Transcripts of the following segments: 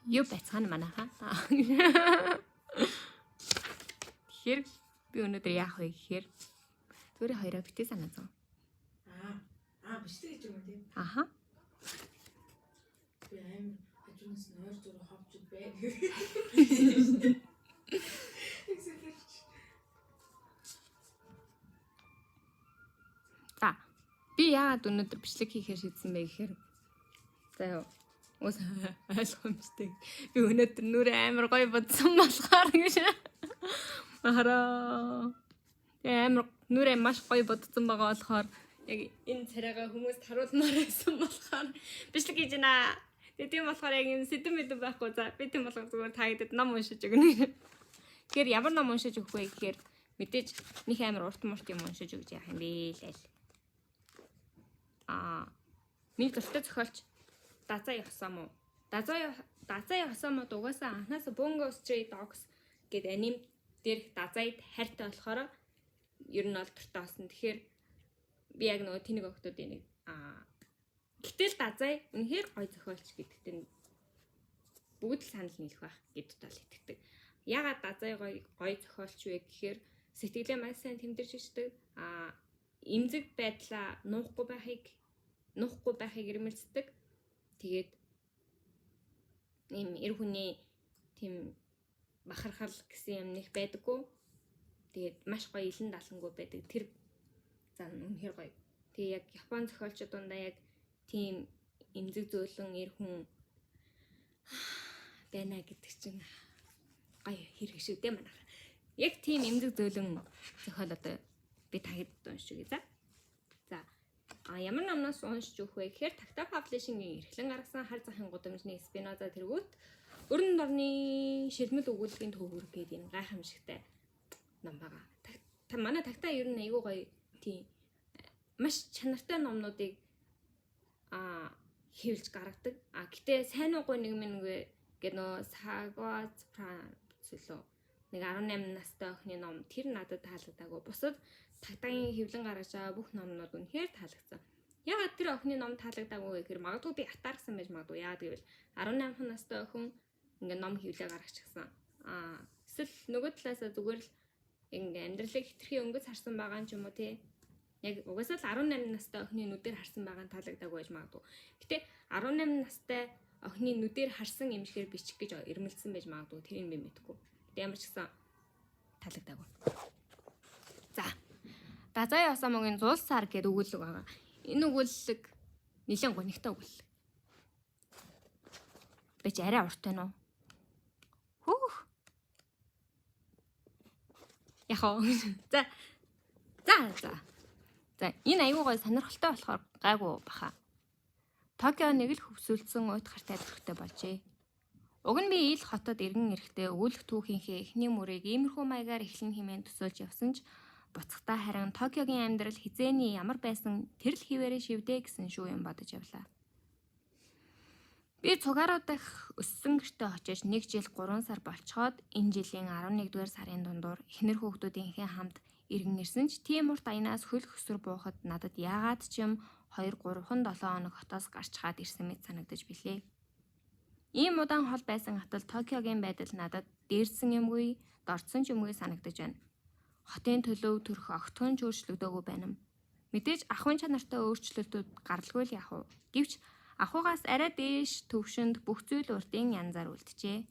Юу байцгаана манайхаа. Тэгэхээр би өнөөдөр яах вэ гэхээр зүгээр хоёроо битээ санаа зов. Бичлэг гэж юм тийм. Аха. Би аим хажуунаас нойр зураг хавч бай. За. Би яагаад өнөөдөр бичлэг хийхээр шийдсэн бэ гэхээр за юу. Ус ойлгомжтой. Би өнөөдөр нүрэ амар гоё бодсон болохоор гэж. Ахара. Амар нүрэ маш гоё бодсон байгаа болохоор яг энэ царайгаа хүмүүс харуулмаар байсан болохоор бичлэг хийж байна. Тэгээ тийм болохоор яг юм сэтэм мэдэн байхгүй. За би тийм болохоор зүгээр таагадад ном уншиж өгнө. Тэгэхээр ямар ном уншиж өгөх вэ гэхээр мэдээж нэг амар урт мурт юм уншиж өгч яах юм бэ л. Миний дуртай зохиолч Дазай Осамо. Дазай Осамо угаасаа анханасаа Bungo Stray Dogs гэдэг аним дээр Дазайд хайртай болохоор ер нь бол дуртай болсон. Тэгэхээр би яг нөгөө тэнэг охтуудын нэг гэтэл Дазай үнэхээр гоё зохиолч гэдэгт нь бүгд л санал нийлэх байх гэдэгт бол итгэдэг. Ягаад Дазай гоё зохиолч вэ гэхээр сэтгэлээ маш сайн тэмдэрч ичдэг. Имзэг байдлаа нуухгүй байхыг ирмэлцдэг. Тэгээд ийм эр хүний тийм бахархал гэсэн юм нэг байдаггүй. Тэгээд маш гоё илэн далангүй байдаг. Тэр зан үнэхээр гоё. Тэгээ яг Япон зохиолчдод дундаа яг тийм эмзэг зөөлөн эр хүн байна гэдэг чинь гоё хэрэг шүү дээ манайх. Яг тийм эмзэг зөөлөн зохиол одоо би тагид уншиж өгье. За. Ямар номноос уншиж өгөх вэ гэхээр Takta Publishing-ийн эрхлэн гаргасан хар захын гудамжны Spinoza тэргүүт өрн дорны шилмэл өгүүлбэрийн төвхөр гэдэг энэ гайхамшигтай ном байгаа. Манай Takta ер нь айгүй гоё тийм маш чанартай номнуудыг хэвлж гаргадаг. Гэтээ сайн уугүй нэг мэнгэ гэнэ Sagwa Pransullo нэг 18 настай охины ном тэр надад таалагдаагүй. Бусад Takta-гийн хэвлэн гаргаж байгаа бүх номнууд үнэхээр таалагдсан. Ягаад тэр охины ном таалагдаагүй гэхээр магадгүй би атаарсан байж магадгүй. Яагаад гэвэл 18 настай охин ингээ ном хэвлээ гаргачихсан. Эсвэл нөгөө талаасаа зүгээр л ингээ амьдралыг хитрхи өнгөц харсан байгаа юм ч юм уу тий. Яг угаасаа л 18 настай охины нүдээр харсан байгаа нь таалагдаагүй байж магадгүй. Гэтэ 18 настай охины нүдээр харсан юм шигээр бичих гэж ирмэлцсэн байж магадгүй. Тэрийг би мэдэхгүй. Гэтэ ямар ч гэсэн таалагдаагүй. За. Дазай Осамогийн Зул сар гэдэг өгүүлэг байгаа. Энэ өгүүлэг нэлээд гонигтай өгүүлэг. Бич арай урт байна уу? Хөөх. Яхаа. За. За, энэ аюу гой сонирхолтой болохоор гайгүй баха. Токио нэг л хөвсөлдсөн уйт гартай төрхтэй болжээ. Уг нь би ил хотод иргэн ирэхдээ өгүүлэх түүхийнхээ эхний мөрийг иймэрхүү маягаар эхлэн хэмээн төсөөлж явсан ч буцахтаа харин Токиогийн амьдрал хизээний ямар байсан тэр л хിവэрэ шивдэ гэсэн шүү юм бодож явлаа. Би цугаараа дах өссөн гэртээ очиж 1 жил 3 сар болцоход энэ жилийн 11-р сарын дундуур эхнэр хүүхдүүдийнхээ хамт иргэн ирсэн ч тийм урт аянаас хөл хөсөр буухад надад яагаад ч юм 2-3-7 хоног хотоос гарч чаад ирсэн мэт санагдаж билээ. Ийм удаан хол байсан хатал Токиогийн байдал надад дээрсэн юмгүй, дорцсон ч юмгүй санагдаж байна. Хотын төлөв төрх огтхон ч өөрчлөгдөөгүй байна. Мэдээж ахуйн чанартай өөрчлөлтүүд гаралгүй л яах вэ? Гэвч ахуйгаас арай дээш төвшөнд бүх зүйл урдын янзаар үлджээ.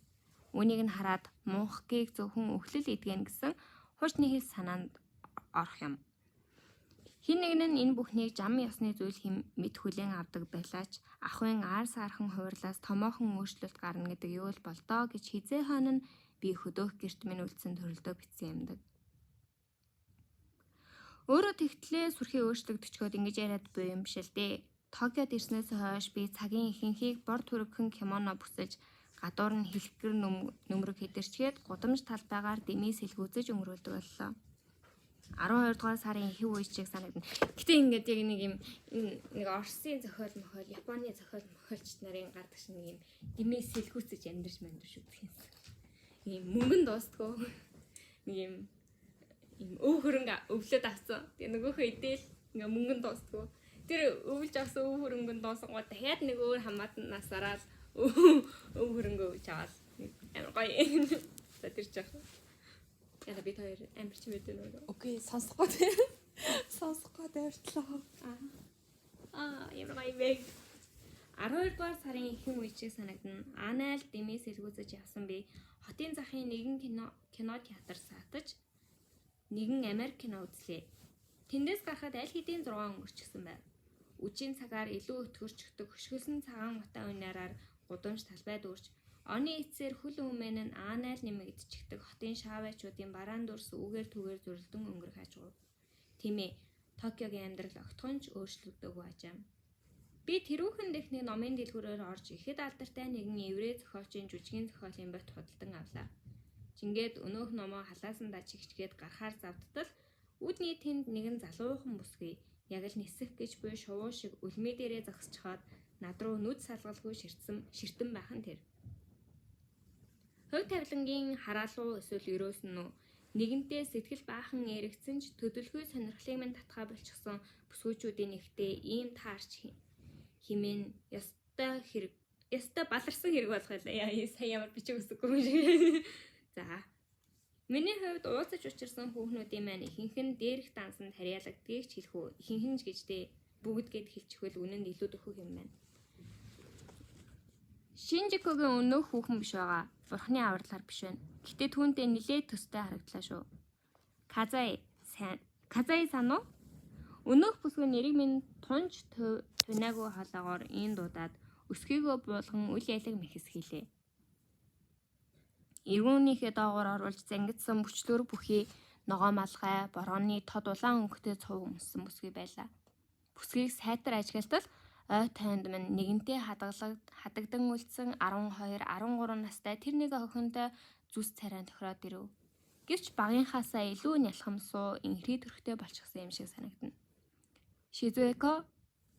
Үнийг нь хараад муухгийг зөвхөн өхлөл идгэн гэсэн хуучны хэл санаанд орох юм. Хин нэг нь энэ бүхнийг зам ёсны зүйл хэм мэд хүлээн авдаг байлаач ахуйн аар саархан хуваарлаас томоохон өөрчлөлт гарна гэдэг юу л болдоо гэж хизээ хонь нь би хөдөөх гэрт минь үлдсэн төрөлдөө битсэн юмдаг. Өөрөө тэгтлээ сүрхий өөрчлөгдөчгөөд ингэж яриад буй юм биш л дээ. Токиод ирснээс хойш би цагийн ихэнхийг бор түргхэн кимоно бүсэж гадуур нь хэлхгэр нөмрөг хідэрчгээд гудамж талбайгаар дэмий сэлгүүцэж өнгөрүүлдэг боллоо. 12 дугаар сарын хэв үеч шиг санагдана. Гэтэ ингээд яг нэг юм нэг Оросын зохиол мохол, Японы зохиол мохолч нарын гардаг шиг нэг юм дэмий сэлгүүцэж амьдэрч үздэг юм. Ийм мөнгөн дуустгүй. Нэг юм өв хөрөнгө өвлөд авсан. Тэгээ нөгөөхөө идээл ингээ мөнгөн дуустгүй. Тэр өвлж авсан өв хөрөнгөнд дуусангууд дахиад нэг өөр хамаатнаас араад Хөрөнгөө чаал. Амар гоё. За тэр жах. Яа би хоёр амар ч мэдэн үү. Окей, сонсохгүй. Сонсохгүй дайртлаа. Ямар гоё бэ. 12 дугаар сарын ихэнх үе чиг санагдана. Анайл Дэмээс илгүүцэж явсан би хотын захын нэгэн кино театр саатаж нэгэн Америк кино үзлээ. Тэндээс гарахад аль хэдийн 6 өнгөрчихсөн байв. Үжийн цагаар илүү өтгөрчдөг хөшгөлсөн цагаан утаа үнээрээр гудамж талбай дүүрч оны эцсээр хөл өмнө нь Анайл нэмэгдчихдэг хотын шаавычуудын бараан дүрс үгээр түгээр зөрлөдөн өнгөрөх ажгүй. Тийм ээ, Токиогийн амьдрал огтхонч өөрчлөгдөв ажаам. Би тэрүүхэн дэх нэг номын дэлгүүрээр орж ихэд алдартай нэгэн еврей зохиолчийн жүжигийн зохиолын бот худалдан авлаа. Жингээд өнөөх номоо халаасандаа чигчгээд гарахаар завдтал үдний тэнд нэгэн залуухан бүсгүй яг л нисэх гэж буй шувуу шиг үлмээ дээрээ зогсчиход над руу нүд салгалгүй ширтэн байхан тэр. Хөв тавилангийн хараалуу эсвэл өрөөсөн нь нэгэнтээ сэтгэл баахан эргэцэн ч төдөлгүй сонирхлыг минь татгаа болчихсон бүсгүйчүүдийн нэгтээ ийм таарч химэн яста баларсан хэрэг болох байлаа. Сая ямар бичиг үсэхгүй юм шиг. За. Миний хувьд уулзаж учирсан хүүхнүүдийн маань ихэнх нь дээрх дансанд харьяалагдгийг ч хэлэх үү. Ихэнх ч гэжтэй бүгд гэд хэлчихвэл үнэнд илүү дөхөх юм байна. Шинжикогийн өнөөх хүүхэн биш байгаа. Бурхны авралаар биш байна. Гэтэ түүнтэй нилээд төстэй харагдлаа шүү. Казай сануу? Өнөөх бүсгүй нэрийг минь тунж тунаагүй халагоор ийн дуудаад өсгийгөө буулган үл ялэг мэхэс хийлээ. Иргүүнийхээ доогоор оруулж зангидсан бүчлөр бүхий ногоо малгай, борооны тод улаан өнгөтэй цов өмссөн бүсгүй байлаа. Бүсгийг сайтар ажиглалтал ой тойнд минь нэгэнтээ хадагдан үлдсэн 12, 13 настай тэр нэг охинтой зүс царайн тохироод ирэв. Гэвч багынхаасаа илүү нялхамсуу инхрий төрхтэй болчихсон юм шиг санагдана. Шизуэко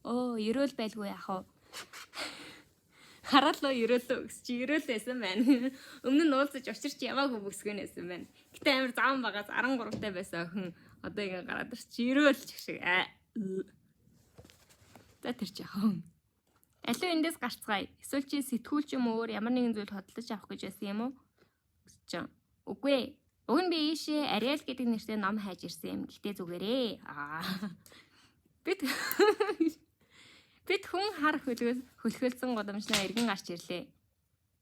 ерөөл байлгүй яах вэ? Хараалуу ерөөлөө өгс чи ерөөл байсан байна. Өмнө нь уулзаж учирч яваагүй бүсгэнэсэн байна. Гэтэ амар заван багаас 13 таа байсан охин одоо ингэ гараад ирч ерөөлч шиг. За тэр ч яах вэ? Алуу эндээс гарцгаая. Эсвэл чи сэтгүүл ч юм өөр ямар нэгэн зүйл хөдөлж авах гэж байсан юм уу? Гэвч үгүй. Уг нь би ийшээ Ариэл гэдэг нэртэй ном хайж ирсэн юм. Гэтэ зүгээрээ. Бид хүн хар хөлхөлсөн годамжнаа эргэн гарч ирлээ.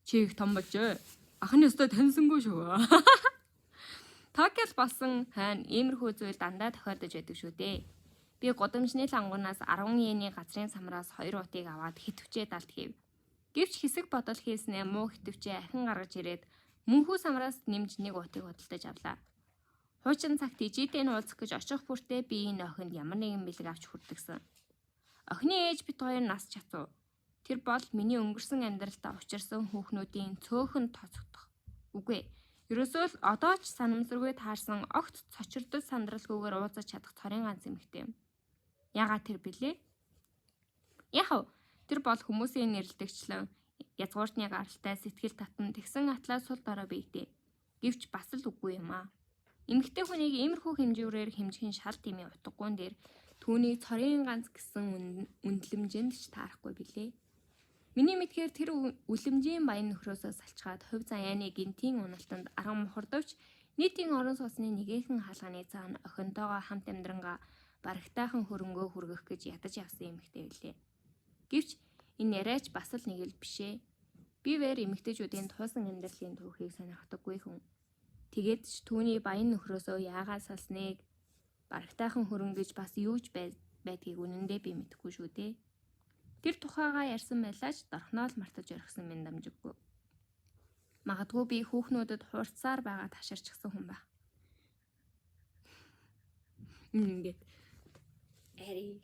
Чи их том болжээ. Ахны өстө таньсангүй шүү. Токиод болсон хойно иймэрхүү зүйл дандаа тохиолдож байдаг шүү дээ. Би годамжны лангуунаас 10 йений газрын самраас 2 утыг аваад хитвчээ далд хийв. Гэвч хэсэг бодол хийснээ муу хитвчээ ахин гаргаж ирээд мөнхүү самраас нэмж 1 утыг худалдаж авлаа. Хуучин цагт ижидээ нь уулзах гэж очих бүртээ би энэ охинд ямар нэгэн бэлэг авч хүрдэгсэн. Охины ээж бит хоёр нас чацуу. Тэр бол миний өнгөрсөн амьдралдаа учирсан хүүхнүүдийн цөөхөн тооцогдох. Үгүй. Ерөөсөө л одоо ч санамсаргүй таарсан огт цочирдол сандралгүйгээр уулзаж чадах цорын ганц эмэгтэй юм. Яагаад тэр бэлээ? Яхав. Тэр бол хүмүүсийн нэрлэлтгчлэн язгууртны гаралтай сэтгэл татан тэгсэн атлаас сул дорой бийтэй. Гэвч бас л үгүй юм аа. Эмэгтэй хүнийг иймэрхүү хэмжүүрээр хэмжихийн шал тэмээ утгагуун дээр түүний цорын ганц гэсэн үнэлэмжинд ч таарахгүй билээ. Миний мэдхээр тэр үлэмжийн баян нөхрөөсөө салчгаад хувь заяаны гинтийн уналтанд арга мухардавч нийтийн орон сууцны нэгэн хаалганы цаана охинтойгоо хамт амьдрангаа барагтайхан хөрөнгөө хүргэх гэж ядаж явсан эмэгтэй билээ. Гэвч энэ яриач бас л нэг л бишээ. Би вэр эмэгтэйчүүдийн туусан амьдралын түүхийг сонирхдаггүй хүн. Тэгээд ч түүний баян нөхрөөсөө яагаад салсныг барагтайхан хөрөнгөж бас юу ч байдгийг үнэндээ би мэдэхгүй шүү дээ. Тэр тухайгаа ярьсан байлаач дорхноо л мартаж орхисон минь дамжиггүй. Магадгүй би хүүхнүүдэд хуурцаар байгаа таширчсан хүн байх. Ингээд ари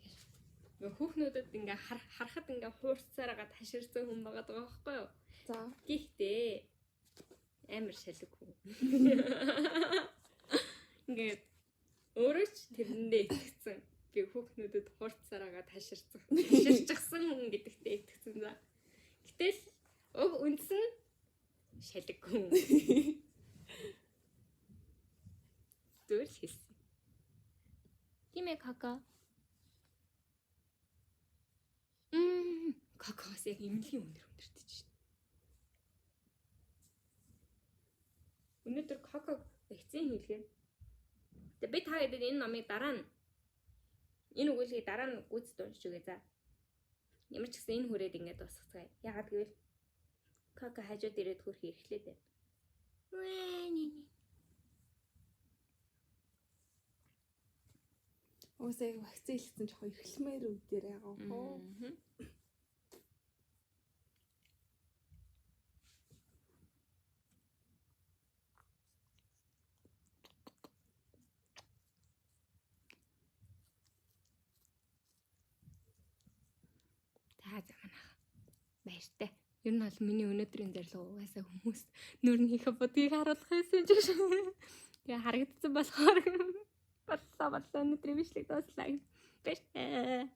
хүүхнүүдэд ингээ харахад ингээ хуурцаар байгаа таширсан хүн байгаа даа байхгүй юу? За. Гэхдээ амар шалггүй. Ингээд өөрөө ч тэрэндээ итгэцэн. Би хүүхнүүдэд хуурцаараа таширчихсан хүн гэдэгтээ итгэцэн за. Гэтэл уг үндсэн шалггүй. Зүгээр хэлсэн. Тийм ээ кака. Какаас яг имлгийн өндөр өндөртэй чинь. Өнөөдөр коко вакцин хийлгээ. Тэгээ би та гэдэг энэ номыг дараа нь энэ өгүүлгийг дараа нь гүйцэд уншиж өгье за. Ямар ч гэсэн энэ хүрээд ингэж дуусгацгаая. Ягаад гэвэл коко хажууд ирээд хөрх ирэхлээд байна. Уусаа вакцин хийлгсэн ч хоёр эхлэмээр үг дээр байгаа хоо. За заманах. Баяртай. Ер нь бол миний өнөөдрийн зорилго угаасаа хүмүүс нүрнийхээ будгийг харуулах байсан ч гэж. Тэгээ харагдсан болохоор боллоо өнөөдрийн бичлэг дууслаа. Баяртай.